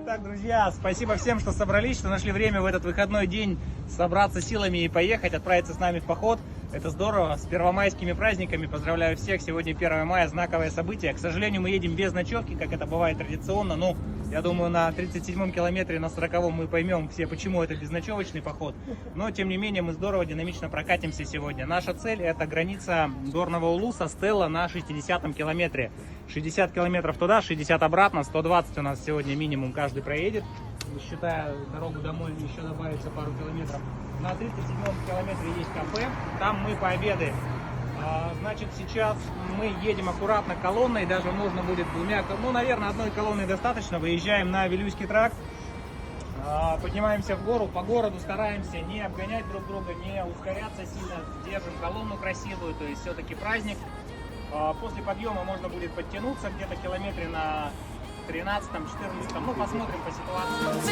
Итак, друзья, спасибо всем, что собрались, что нашли время в этот выходной день собраться силами и поехать, отправиться с нами в поход. Это здорово. С первомайскими праздниками. Поздравляю всех. Сегодня 1 мая, знаковое событие. К сожалению, мы едем без ночевки, как это бывает традиционно. Но я думаю, на 37-м километре, на 40-м мы поймем все, почему это безночевочный поход. Но, тем не менее, мы здорово, динамично прокатимся сегодня. Наша цель — это граница Горного Улуса, Стелла на 60-м километре. 60 километров туда, 60 обратно, 120 у нас сегодня минимум каждый проедет. Считая дорогу домой, еще добавится пару километров. На 37-м километре есть кафе, там мы пообедаем. Значит, сейчас мы едем аккуратно колонной, даже можно будет двумя, ну, наверное, одной колонной достаточно. Выезжаем на Вилюйский тракт, поднимаемся в гору, по городу стараемся не обгонять друг друга, не ускоряться сильно, держим колонну красивую, то есть все-таки праздник. После подъема можно будет подтянуться где-то километре на 13-14, ну, посмотрим по ситуации.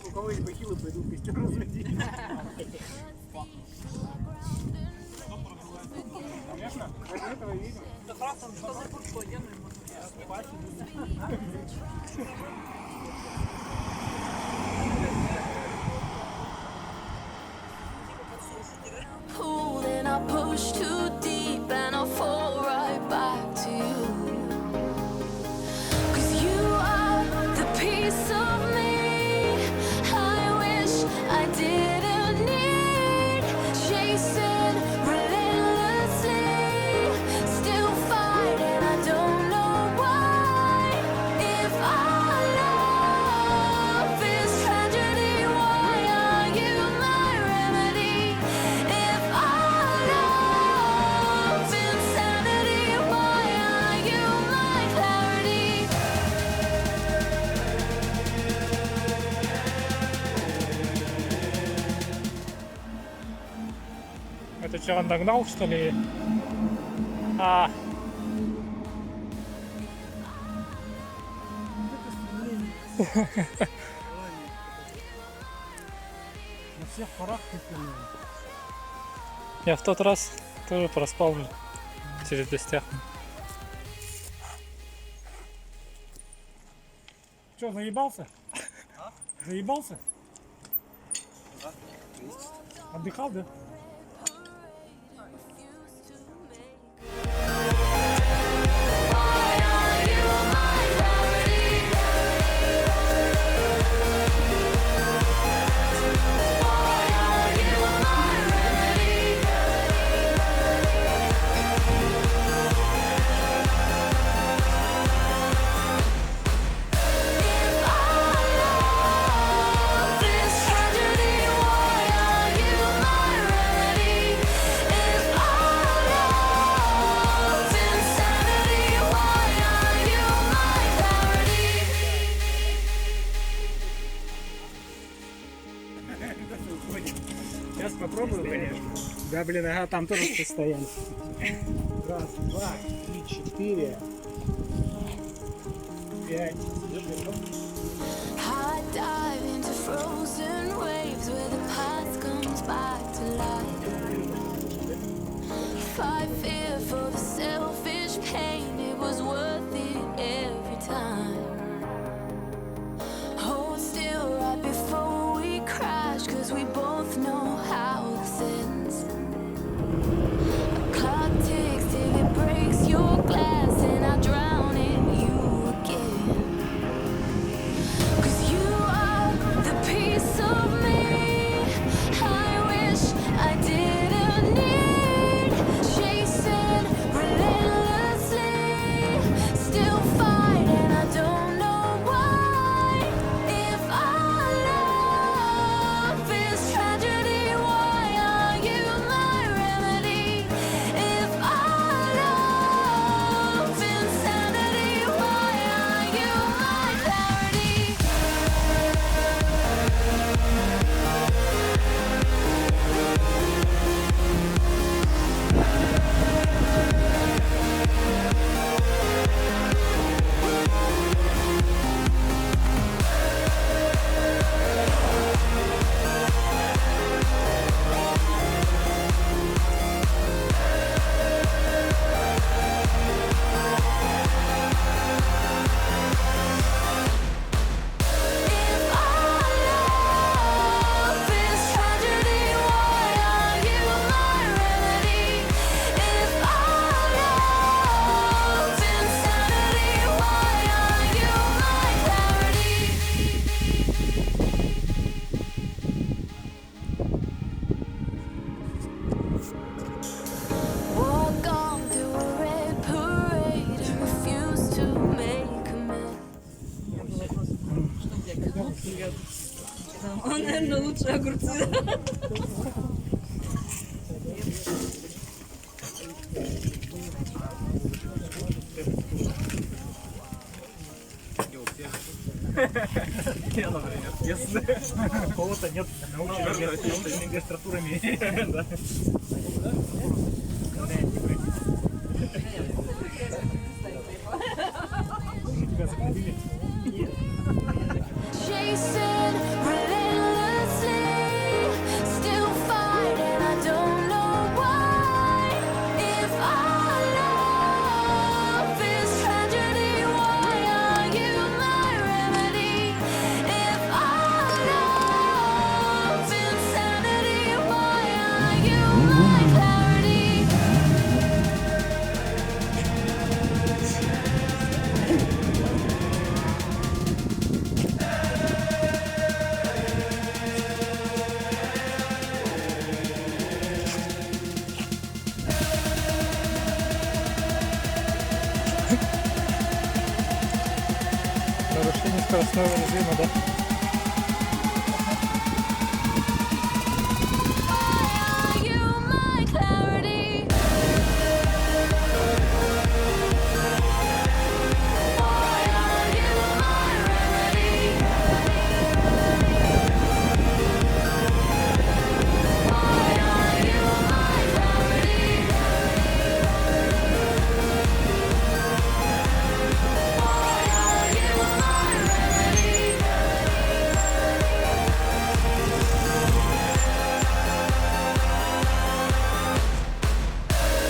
У кого есть бахилы, пойдут костер разводить. Конечно, ради этого и видим. Да просто что за куртку одену ему. Pulling, I push too deep and I fall right back to you. 'Cause you are the piece of me I wish I didn't need. Chasing relentlessly, still fighting, I don't know why. If our love is tragedy, why are you my remedy? If our love insanity, why are you my clarity? Это что, он догнал, что ли? А. На всех парах пустыны. Я в тот раз тоже проспал через гостях. Че, заебался? Заебался? Отдыхал, да? Сейчас попробую, конечно. Да, блин, ага, там тоже состояние. Раз, два, три, четыре, пять. I dive into frozen waves where the past comes back to life. Fight fear for the selfish pain, it was worth it every time. Hold still right before we crash, 'cause we both know how this ends. A clock ticks till it breaks your glass and I drown in наверное, лучшие огурцы. Я, например, если у кого-то нет научными гастротурами. Тебя закрепили. Chasing relentlessly, still fighting. I don't know why. If our love is tragedy, why are you my remedy? If our love insanity, why are you my clarity? Нарушение скоростного режима, да? Why are you my clarity? Why are you my remedy? Why are you my clarity? Why are you my remedy?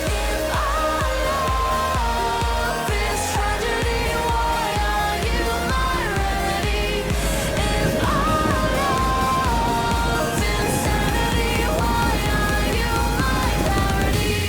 If our love is tragedy, why are you my remedy? If our love insanity, why are you my clarity?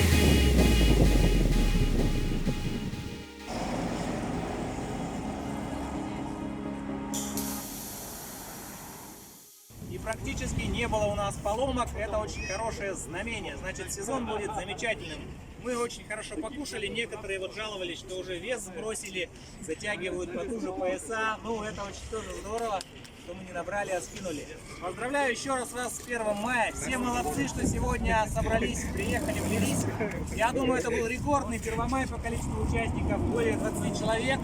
И практически не было у нас поломок. Это очень хорошее знамение. Значит, сезон будет замечательным. Мы очень хорошо покушали. Некоторые вот жаловались, что уже вес сбросили, затягивают потуже пояса. Ну, это очень тоже здорово, что мы не набрали, а скинули. Поздравляю еще раз вас с 1 мая. Все молодцы, что сегодня собрались, приехали в Лерийск. Я думаю, это был рекордный Первомай по количеству участников, более 20 человек.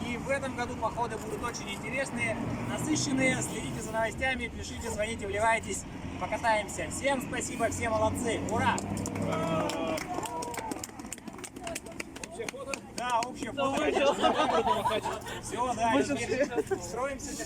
И в этом году походы будут очень интересные, насыщенные. Следите за новостями, пишите, звоните, вливайтесь, покатаемся. Всем спасибо, все молодцы. Ура! Общее фото? Да, общее фото. Все, да, теперь строимся.